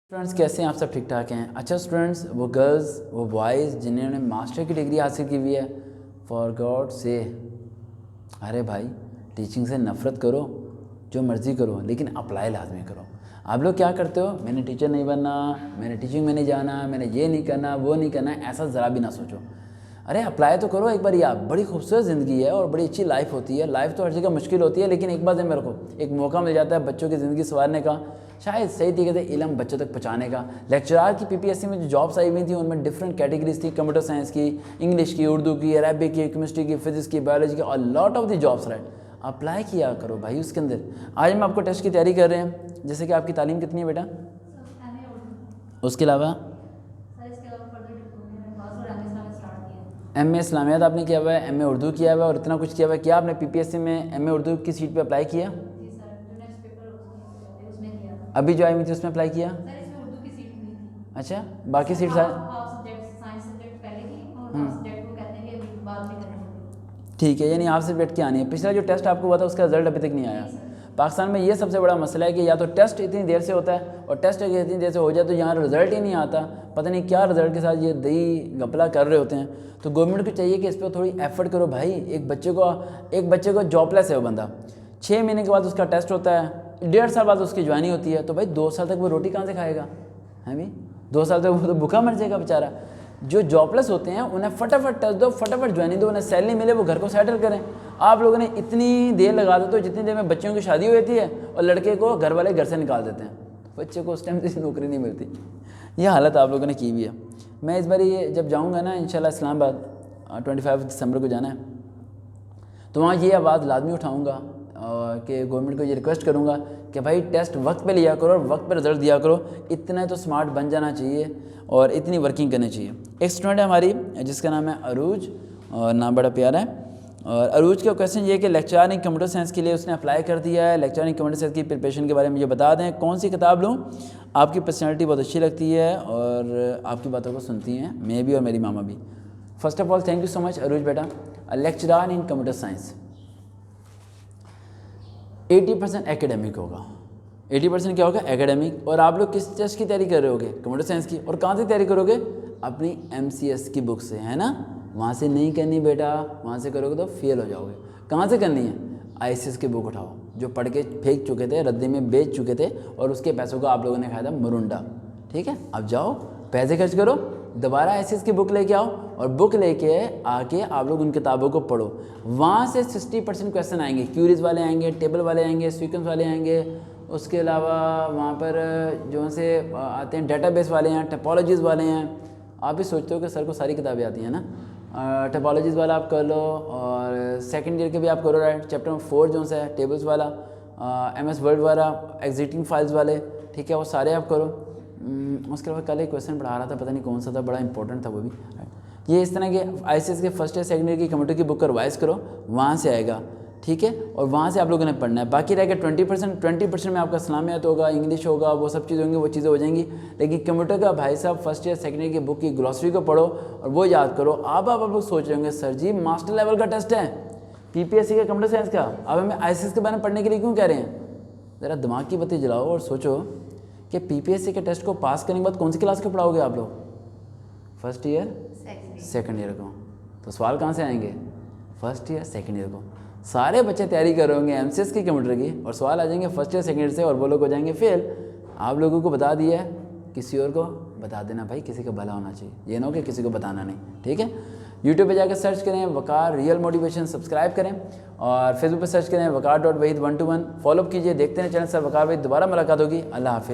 Students कैसे हैं आप? सब ठीक ठाक हैं? अच्छा स्टूडेंट्स, वो गर्ल्स वो बॉयज़ जिन्होंने मास्टर की डिग्री हासिल की हुई है, फॉर गॉड से, अरे भाई टीचिंग से नफ़रत करो, जो मर्ज़ी करो, लेकिन अप्लाई लाजमी करो। आप लोग क्या करते हो, मैंने टीचर नहीं बनना, मैंने टीचिंग में नहीं जाना, मैंने ये नहीं करना, वो नहीं करना, ऐसा ज़रा भी ना सोचो। अरे अप्लाई तो करो एक बार यार, बड़ी खूबसूरत ज़िंदगी है और बड़ी अच्छी लाइफ होती है। लाइफ तो हर जगह मुश्किल होती है, लेकिन एक बार मेरे को एक मौका मिल जाता है बच्चों की ज़िंदगी संवारने का, शायद सही तरीके से इल्म बच्चों तक पहुँचाने का। लेक्चरार की पीपीएससी में जो जॉब्स आई हुई थी उनमें डिफरेंट कैटेगरीज थी, कंप्यूटर साइंस की, इंग्लिश की, उर्दू की, अरबिक की, केमिस्ट्री की, फिजिक्स की, बायोलॉजी की, और lot of the jobs right. Apply किया करो भाई उसके अंदर। आज हम आपको टेस्ट की तैयारी कर रहे हैं, जैसे कि आपकी तालीम कितनी है बेटा? उसके अलावा एमए इस्लामियात आपने किया हुआ है, एमए उर्दू किया हुआ है और इतना कुछ किया हुआ है। क्या आपने पीपीएससी में एमए उर्दू की सीट पे अप्लाई किया? अभी जो आई हुई थी उसमें अप्लाई किया? अच्छा, बाकी सीट ठीक है, यानी हाफ सब्जेक्ट की आनी है। पिछला जो टेस्ट आपको हुआ था उसका रिजल्ट अभी तक नहीं आया। पाकिस्तान में ये सबसे बड़ा मसला है कि या तो टेस्ट इतनी देर से होता है, और टेस्ट अगर इतनी देर से हो जाए तो यहाँ रिजल्ट ही नहीं आता। पता नहीं क्या रिजल्ट के साथ ये दही घपला कर रहे होते हैं। तो गवर्नमेंट को चाहिए कि इस पर थोड़ी एफर्ट करो भाई। एक बच्चे को जॉबलेस है वो बंदा, 6 महीने के बाद उसका टेस्ट होता है, 1.5 साल बाद उसकी ज्वाइनिंग होती है, तो भाई 2 साल तक वो रोटी कहाँ से खाएगा? है भी 2 साल तक वो तो भूखा मर जाएगा बेचारा। जो जॉबलेस होते हैं उन्हें फटाफट टेस्ट दो, फटाफट ज्वाइनिंग दो, उन्हें सैलरी मिले, वो घर को सेटल करें। आप लोगों ने इतनी देर लगा देते हो जितनी देर में बच्चों की शादी होती है, और लड़के को घर वाले घर से निकाल देते हैं, बच्चे को उस टाइम से नौकरी नहीं मिलती। यह हालत आप लोगों ने की हुई है। मैं इस बार ये जब जाऊँगा ना इंशाल्लाह इस्लामाबाद, 25 दिसंबर को जाना है, तो वहाँ ये आवाज़ लाजमी उठाऊँगा कि गवर्नमेंट को ये रिक्वेस्ट करूँगा कि भाई टेस्ट वक्त पे लिया करो और वक्त पे रिजल्ट दिया करो। इतना तो स्मार्ट बन जाना चाहिए और इतनी वर्किंग करनी चाहिए। एक स्टूडेंट है हमारी जिसका नाम है अरूज, और नाम बड़ा प्यारा है। और अरूज का क्वेश्चन ये है कि लेक्चर इन कंप्यूटर साइंस के लिए उसने अप्लाई कर दिया है। लेक्चर इन कंप्यूटर साइंस की प्रिपरेशन के बारे में मुझे बता दें, कौन सी किताब लूँ? आपकी पर्सनैलिटी बहुत अच्छी लगती है और आपकी बातों को सुनती हैं मैं भी और मेरी मामा भी। First of all thank you so much Arooj बेटा। Lecturer in computer science 80% academic होगा। 80% क्या होगा? एकेडमिक। और आप लोग किस टेस्ट की तैयारी कर रहे होगे? कंप्यूटर साइंस की। और कहाँ से तैयारी करोगे? अपनी MCS की बुक से, है ना? वहाँ से नहीं करनी बेटा, वहाँ से करोगे तो फेल हो जाओगे। कहाँ से करनी है? ICS की बुक उठाओ, जो पढ़ के फेंक चुके थे, रद्दी में बेच चुके थे, और उसके पैसों का आप लोगों ने खाया था मुरुंडा। ठीक है, अब जाओ पैसे खर्च करो, दोबारा ICS की बुक लेके आओ, और बुक लेके आके आप लोग उन किताबों को पढ़ो। वहाँ से 60% क्वेश्चन आएंगे, क्यूरीज वाले आएंगे, टेबल वाले आएंगे, सीक्वेंस वाले आएंगे। उसके अलावा वहाँ पर जो से आते हैं डेटाबेस वाले हैं, टोपोलॉजीज़ वाले हैं। आप भी सोचते हो कि सर को सारी किताबें आती हैं ना? टोपोलॉजीज़ वाला आप कर लो, और सेकेंड ईयर के भी आप करो राइट। चैप्टर नंबर 4 जो है टेबल्स वाला, MS वर्ड वाला, एग्जिटिंग फाइल्स वाले, ठीक है, वो सारे आप करो। उसके अलावा कल एक क्वेश्चन पढ़ा रहा था, पता नहीं कौन सा था, बड़ा इंपॉर्टेंट था वो भी। ये इस तरह के ICS के फर्स्ट ईयर सेकेंड ईयर की कंप्यूटर की बुक का रिवाइज करो, वहाँ से आएगा, ठीक है। और वहाँ से आप लोगों ने पढ़ना है। बाकी रहेगा 20% में आपका इस्लामियात होगा, इंग्लिश होगा, वो सब चीज़ होंगी, वो चीज़ें हो जाएंगी। लेकिन कंप्यूटर का भाई साहब फर्स्ट ईयर सेकेंड ईयर की बुक की ग्लॉसरी को पढ़ो और वो याद करो। आप लोग सोच रहे होंगे सर जी मास्टर लेवल का टेस्ट है PPSC का कंप्यूटर साइंस का, अब हमें ICS के बारे में पढ़ने के लिए क्यों कह रहे हैं? ज़रा दिमाग की बत्ती जलाओ और सोचो कि PPSC के टेस्ट को पास करने के बाद कौन सी क्लास को पढ़ाओगे आप लोग? फर्स्ट ईयर सेकेंड ईयर को। तो सवाल कहाँ से आएंगे? फर्स्ट ईयर सेकेंड ईयर को। सारे बच्चे तैयारी कर रहे होंगे MCS की कंप्यूटर की, और सवाल आ जाएंगे फर्स्ट ईयर सेकेंड ईयर से, और वो लोग हो जाएंगे फेल। आप लोगों को बता दिया है, किसी और को बता देना भाई, किसी का भला होना चाहिए, ये ना हो कि किसी को बताना नहीं, ठीक है। यूट्यूब पे जाकर सर्च करें वकार रियल मोटिवेशन, सब्सक्राइब करें, और फेसबुक पे सर्च करें वकार.वहीद121, फॉलो कीजिए। देखते हैं चैनल सर वकार वहीद। दोबारा मुलाकात होगी। अल्लाह हाफिज़।